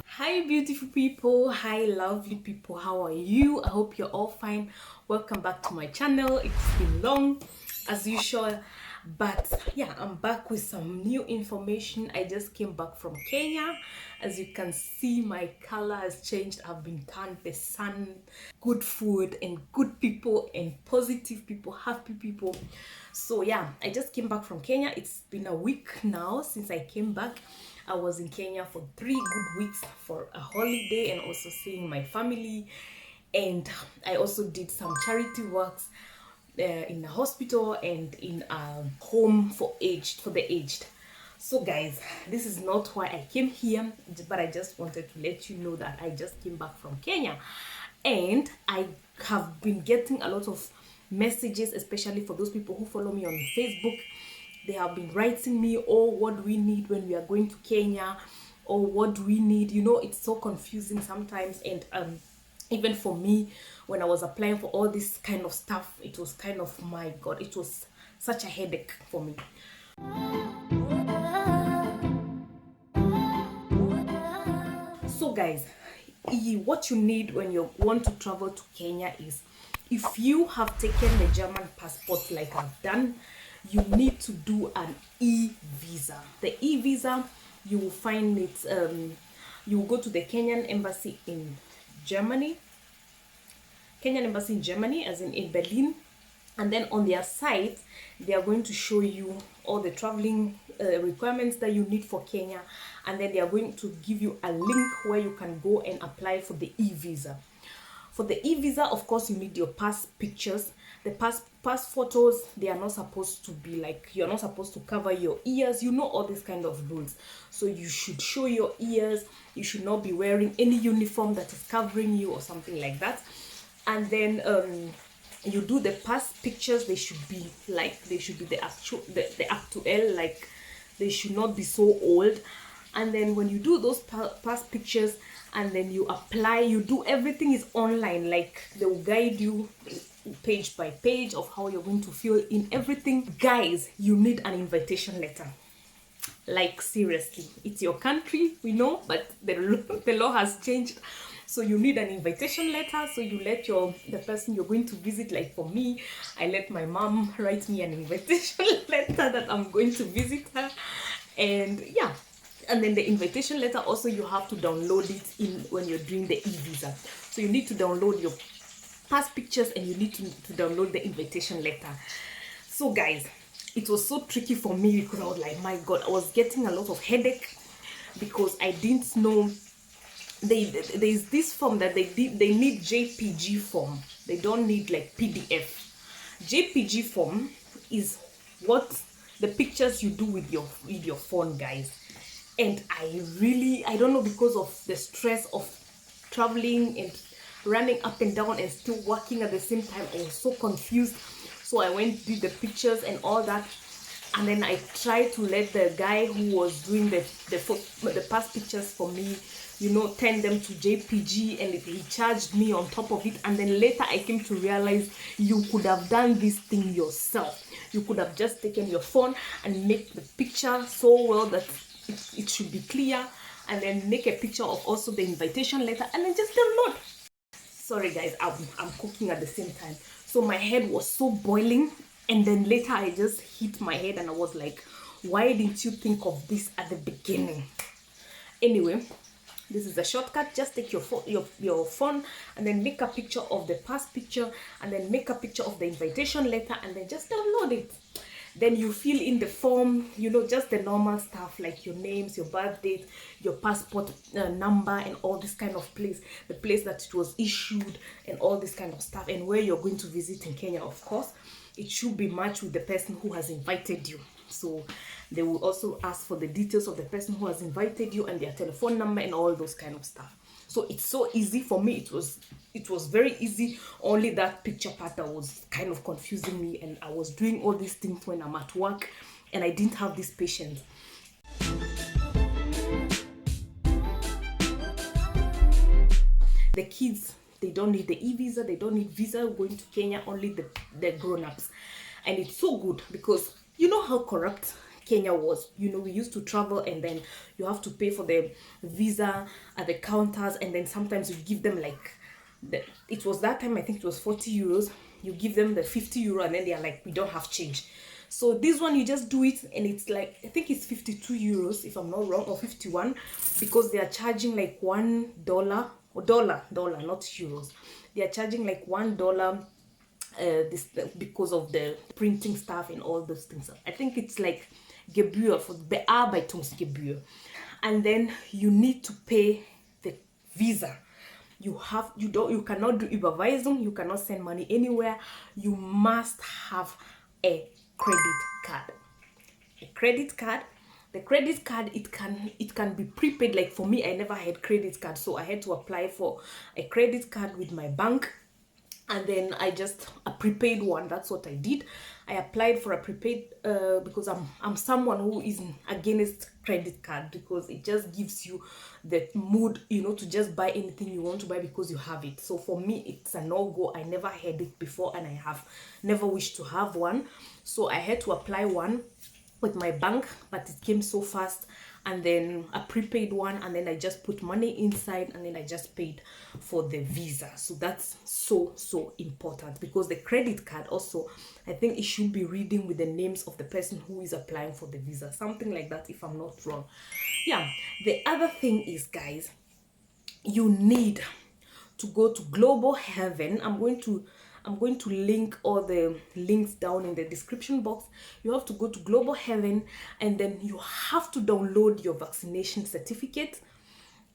Hi beautiful people, hi lovely people, how are you? I hope you're all fine. Welcome back to my channel. It's been long as usual, but yeah, I'm back with some new information. I just came back from Kenya. As you can see, my color has changed. I've been tanned. The sun, good food and good people and positive people, happy people. So yeah, I just came back from Kenya. It's been a week now since I came back. I was in Kenya for 3 good weeks for a holiday and also seeing my family. And I also did some charity works in a hospital and in a home for the aged. So guys, this is not why I came here, but I just wanted to let you know that I just came back from Kenya. And I have been getting a lot of messages, especially for those people who follow me on Facebook. They have been writing me, oh, what do we need when we are going to Kenya, or what do we need, it's so confusing sometimes. And even for me, when I was applying for all this kind of stuff, it was kind of, my god, it was such a headache for me. So guys, what you need when you want to travel to Kenya is, if you have taken the German passport like I've done, you need to do an e-visa. The e-visa, you will find it, you will go to the Kenyan embassy in Germany, as in Berlin, and then on their site they are going to show you all the traveling requirements that you need for Kenya, and then they are going to give you a link where you can go and apply for the e-visa. For the e-visa, of course, you need your past pictures. The past photos, they are not supposed to be like, you're not supposed to cover your ears, all these kind of rules. So you should show your ears. You should not be wearing any uniform that is covering you or something like that. And then you do the past pictures. They should be the actual, like they should not be so old. And then when you do those past pictures and then you apply, you do everything is online. Like they will guide you page by page of how you're going to fill in everything. Guys, you need an invitation letter. Like seriously, it's your country, we know, but the law has changed. So you need an invitation letter. So you let the person you're going to visit, like for me, I let my mom write me an invitation letter that I'm going to visit her. And yeah, and then the invitation letter also, you have to download it in when you're doing the e-visa. So you need to download your past pictures and you need to download the invitation letter. So guys, it was so tricky for me because I was like, my god, I was getting a lot of headache because I didn't know there's this form that they need JPG form. They don't need like PDF. JPG form is what the pictures you do with your phone, guys. And I don't know, because of the stress of traveling and running up and down and still working at the same time, I was so confused. So I went, did the pictures and all that, and then I tried to let the guy who was doing the past pictures for me, turn them to JPG, and he charged me on top of it. And then later I came to realize you could have done this thing yourself. You could have just taken your phone and make the picture so well that it should be clear, and then make a picture of also the invitation letter and then just download. Sorry guys, I'm cooking at the same time, so my head was so boiling. And then later I just hit my head and I was like, why didn't you think of this at the beginning? Anyway, this is a shortcut. Just take your phone and then make a picture of the past picture and then make a picture of the invitation letter and then just download it. Then you fill in the form, just the normal stuff like your names, your birth date, your passport number, and all this kind of place, the place that it was issued, and all this kind of stuff, and where you're going to visit in Kenya. Of course, it should be matched with the person who has invited you. So they will also ask for the details of the person who has invited you and their telephone number and all those kind of stuff. So it's so easy for me. It was very easy. Only that picture part that was kind of confusing me, and I was doing all these things when I'm at work and I didn't have this patience. The kids, they don't need the e-visa, they don't need visa going to Kenya, only the grown-ups. And it's so good because you know how corrupt Kenya was. You know, we used to travel and then you have to pay for the visa at the counters, and then sometimes you give them like it was that time, I think it was 40 euros. You give them the 50 euro and then they are like, we don't have change. So this one, you just do it and it's like, I think it's 52 euros if I'm not wrong, or 51, because they are charging like $1 or dollar, not euros. They are charging like $1 this because of the printing stuff and all those things. I think it's like Gebühr for Bearbeitungsgebühr. And then you need to pay the visa. You cannot do Überweisung, you cannot send money anywhere. You must have a credit card. A credit card. The credit card, it can be prepaid. Like for me, I never had credit card, so I had to apply for a credit card with my bank. And then I just a prepaid one. That's what I did. I applied for a prepaid because I'm someone who is against credit card, because it just gives you the mood, you know, to just buy anything you want to buy because you have it. So for me, it's a no-go. I never had it before and I have never wished to have one. So I had to apply one with my bank, but it came so fast. And then a prepaid one, and then I just put money inside, and then I just paid for the visa. So that's so important, because the credit card also, I think it should be reading with the names of the person who is applying for the visa, something like that, if I'm not wrong. Yeah, the other thing is, guys, you need to go to Global Heaven. I'm going to link all the links down in the description box. You have to go to Global Heaven, and then you have to download your vaccination certificate.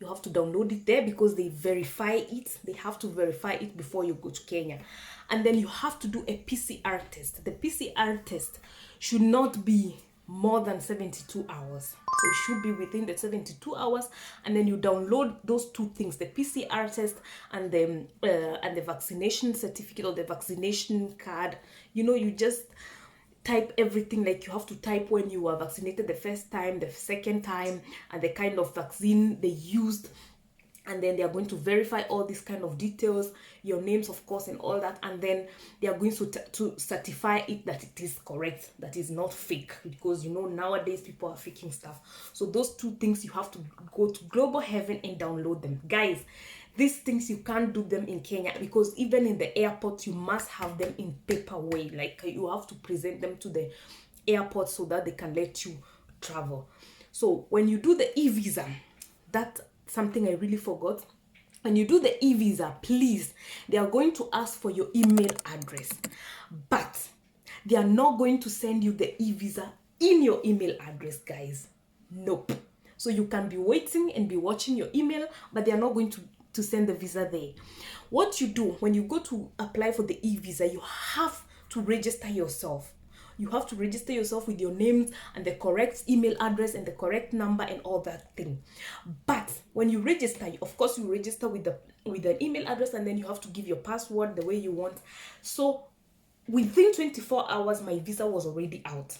You have to download it there because they verify it. They have to verify it before you go to Kenya. And then you have to do a PCR test. The PCR test should not be more than 72 hours. So it should be within the 72 hours. And then you download those two things, the PCR test and the vaccination certificate or the vaccination card. You know, you just type everything. Like you have to type when you were vaccinated the first time, the second time, and the kind of vaccine they used. And then they are going to verify all these kind of details, your names, of course, and all that. And then they are going to certify it that it is correct, that is not fake. Because, you know, nowadays people are faking stuff. So those two things, you have to go to Global Heaven and download them. Guys, these things, you can't do them in Kenya, because even in the airport, you must have them in paper way. Like you have to present them to the airport so that they can let you travel. So when you do the Evisa, that something I really forgot. When you do the Evisa, please, they are going to ask for your email address, but they are not going to send you the Evisa in your email address, guys. Nope. So you can be waiting and be watching your email, but they are not going to send the visa there. What you do when you go to apply for the Evisa, you have to register yourself. You have to register yourself with your names and the correct email address and the correct number and all that thing. But when you register, of course, you register with the email address, and then you have to give your password the way you want. So within 24 hours, my visa was already out.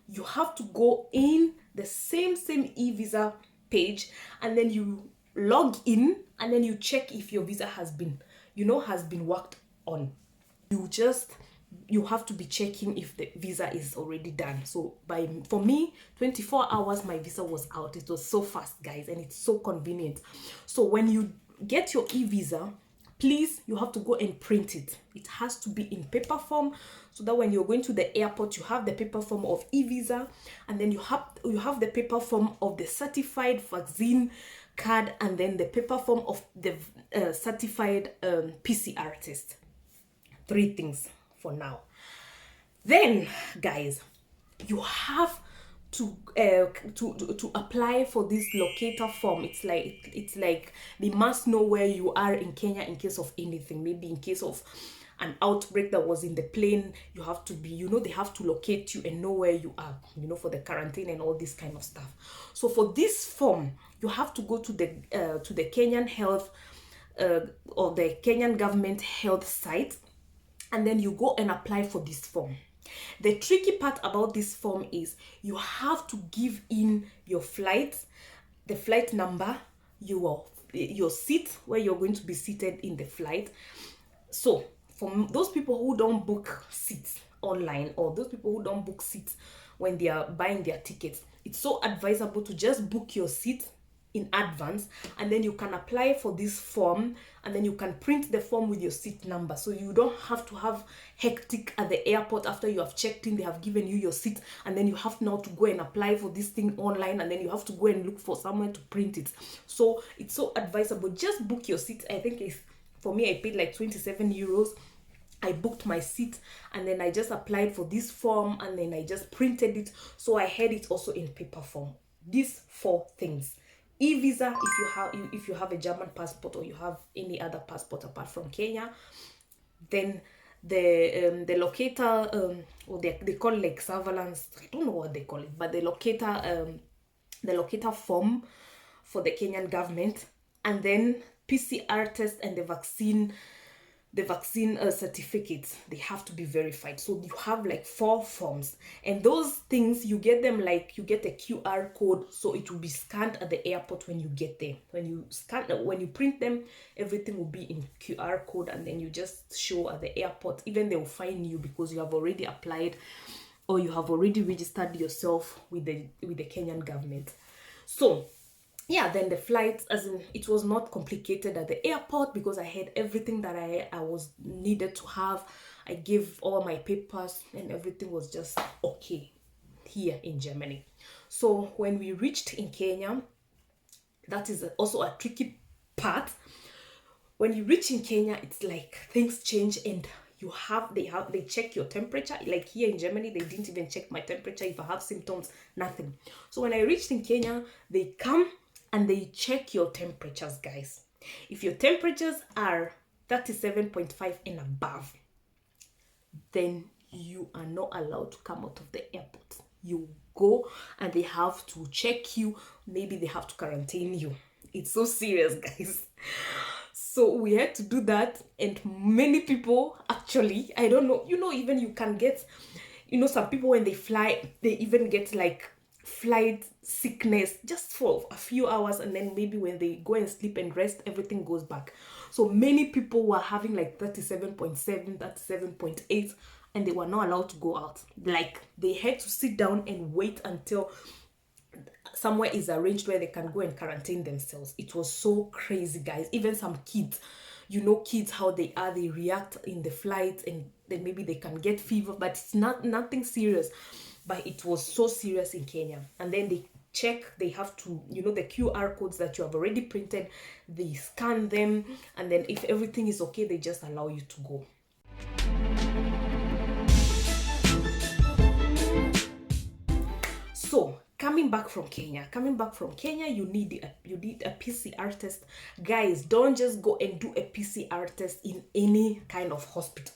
You have to go in the same e-visa page, and then you log in, and then you check if your visa has been worked on. You have to be checking if the visa is already done. So for me, 24 hours, my visa was out. It was so fast, guys, and it's so convenient. So when you get your e-visa, please, you have to go and print it. It has to be in paper form, so that when you're going to the airport, you have the paper form of e-visa, and then you have the paper form of the certified vaccine card, and then the paper form of the certified PCR test. 3 things for now. Then, guys, you have to apply for this locator form. It's like they must know where you are in Kenya in case of anything. Maybe in case of an outbreak that was in the plane, you have to be, they have to locate you and know where you are, for the quarantine and all this kind of stuff. So for this form, you have to go to the Kenyan health or the Kenyan government health site, and then you go and apply for this form. The tricky part about this form is you have to give in your flight, the flight number, your seat, where you're going to be seated in the flight. So for those people who don't book seats online, or those people who don't book seats when they are buying their tickets. It's so advisable to just book your seat in advance, and then you can apply for this form, and then you can print the form with your seat number, so you don't have to have hectic at the airport after you have checked in. They have given you your seat, and then you have now to go and apply for this thing online, and then you have to go and look for somewhere to print it. So it's so advisable, just book your seat. I think if for me, I paid like 27 euros. I booked my seat, and then I just applied for this form, and then I just printed it. So I had it also in paper form. These 4 things: Evisa, if you have a German passport, or you have any other passport apart from Kenya. Then the locator, or they call it like surveillance. I don't know what they call it, but the locator form for the Kenyan government, and then PCR test and the vaccine certificates. They have to be verified. So you have like 4 forms, and those things you get them, like you get a QR code, so it will be scanned at the airport when you get there. When you print them, everything will be in QR code, and then you just show at the airport. Even they will fine you because you have already applied, or you have already registered yourself with the Kenyan government. So yeah, then the flights, as in, it was not complicated at the airport because I had everything that I was needed to have. I gave all my papers, and everything was just okay here in Germany. So when we reached in Kenya, that is also a tricky part. When you reach in Kenya, it's like things change, and they check your temperature. Like here in Germany, they didn't even check my temperature. If I have symptoms, nothing. So when I reached in Kenya, they come and they check your temperatures, guys. If your temperatures are 37.5 and above, then you are not allowed to come out of the airport. You go, and they have to check you. Maybe they have to quarantine you. It's so serious, guys. So we had to do that, and many people, actually, I don't know, even you can get, some people when they fly, they even get like flight sickness just for a few hours, and then maybe when they go and sleep and rest, everything goes back. So many people were having like 37.7, 37.8, and they were not allowed to go out. Like they had to sit down and wait until somewhere is arranged where they can go and quarantine themselves. It was so crazy, guys. Even some kids, kids, how they react in the flight, and then maybe they can get fever, but it's nothing serious. But it was so serious in Kenya. And then they check, they have to, the QR codes that you have already printed, they scan them, and then if everything is okay, they just allow you to go. So coming back from Kenya, you need a PCR test. Guys, don't just go and do a PCR test in any kind of hospital.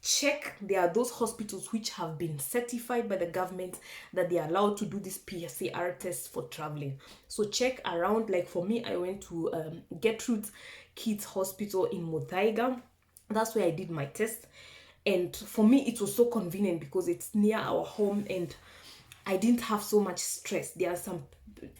Check, there are those hospitals which have been certified by the government that they are allowed to do this PCR test for traveling. So check around. Like for me, I went to Gertrude's Kids Hospital in Muthaiga. That's where I did my test, and for me it was so convenient because it's near our home, and I didn't have so much stress. There are some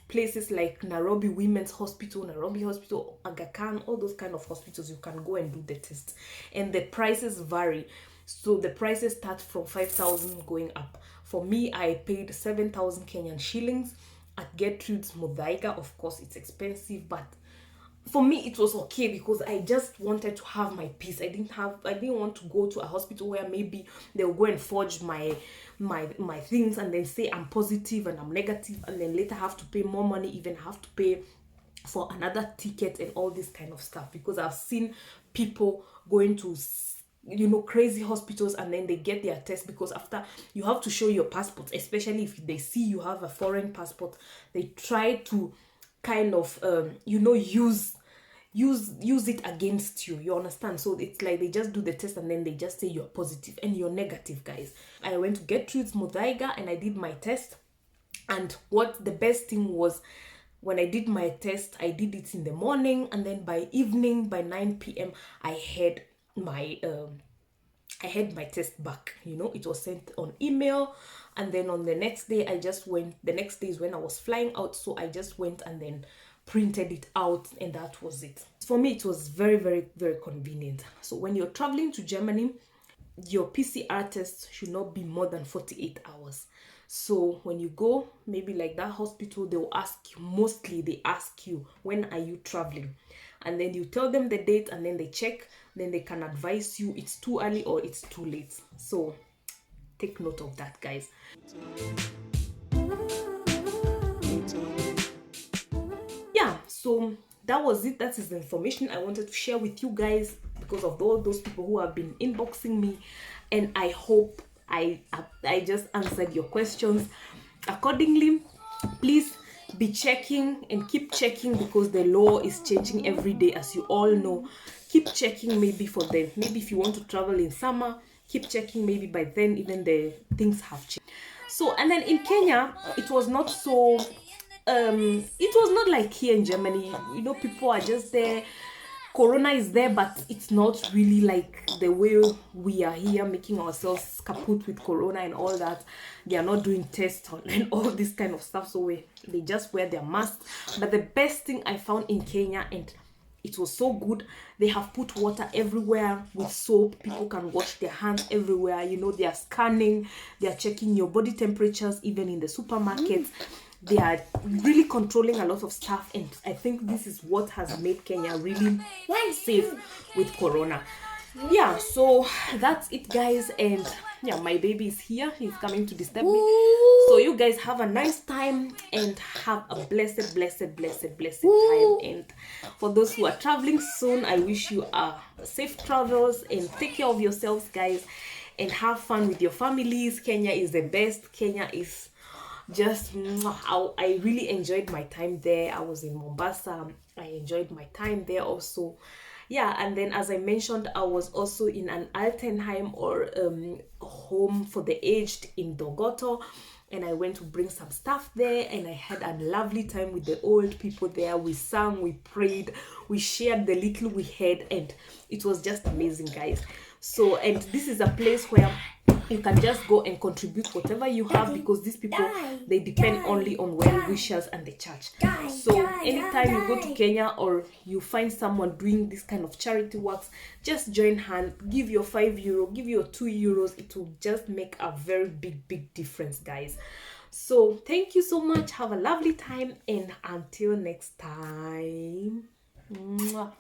places like Nairobi Women's Hospital, Nairobi Hospital, Aga Khan, all those kind of hospitals you can go and do the test, and the prices vary. So the prices start from 5,000 going up. For me, I paid 7,000 Kenyan shillings at Gertrude's Muthaiga. Of course, it's expensive, but for me it was okay because I just wanted to have my peace. I didn't want to go to a hospital where maybe they'll go and forge my things and then say I'm positive and I'm negative, and then later have to pay more money, even have to pay for another ticket and all this kind of stuff. Because I've seen people going to crazy hospitals, and then they get their test, because after you have to show your passport, especially if they see you have a foreign passport, they try to kind of use it against you. You understand? So it's like they just do the test and then they just say you're positive and you're negative, guys. I went to Gertrude's Muthaiga and I did my test, and what the best thing was, when I did my test, I did it in the morning, and then by evening, by 9 p.m, I had my test back. It was sent on email, and then on the next day I just went. The next day is when I was flying out, so I just went and then printed it out, and that was it. For me, it was very, very, very convenient. So when you're traveling to Germany, your PCR test should not be more than 48 hours. So when you go, maybe like that hospital, they'll ask you, mostly they ask you, when are you traveling? And then you tell them the date, and then they check, then they can advise you it's too early or it's too late. So take note of that, guys. Yeah, so that was it. That is the information I wanted to share with you guys because of all those people who have been inboxing me, and I hope I just answered your questions accordingly. Please be checking and keep checking because the law is changing every day, as you all know. Keep checking, maybe if you want to travel in summer, keep checking, maybe by then even the things have changed. So, and then in Kenya, it was not so it was not like here in Germany. You know, people are just there, corona is there, but it's not really like the way we are here making ourselves kaput with corona and all that. They are not doing tests and all this kind of stuff, so they just wear their masks. But the best thing I found in Kenya, and it was so good, they have put water everywhere with soap. People can wash their hands everywhere. You know, they are scanning, they are checking your body temperatures even in the supermarkets. They are really controlling a lot of stuff, and I think this is what has made Kenya really safe with corona. Yeah, so that's it, guys. And yeah, my baby is here, he's coming to disturb me. So you guys have a nice time and have a blessed time. And for those who are traveling soon, I wish you safe travels, and take care of yourselves, guys, and have fun with your families. Kenya is the best. Kenya is just I really enjoyed my time there. I was in Mombasa, I enjoyed my time there also. Yeah, and then as I mentioned, I was also in an Altenheim, or home for the aged, in Dogoto, and I went to bring some stuff there, and I had a lovely time with the old people there. We sang, we prayed, we shared the little we had, and it was just amazing, guys. So, and this is a place where you can just go and contribute whatever you have, because these people, they depend only on well wishers and the church. So anytime you go to Kenya, or you find someone doing this kind of charity works, just join hand, give your €5, give your €2. It will just make a very big difference, guys. So thank you so much, have a lovely time, and until next time. Mwah.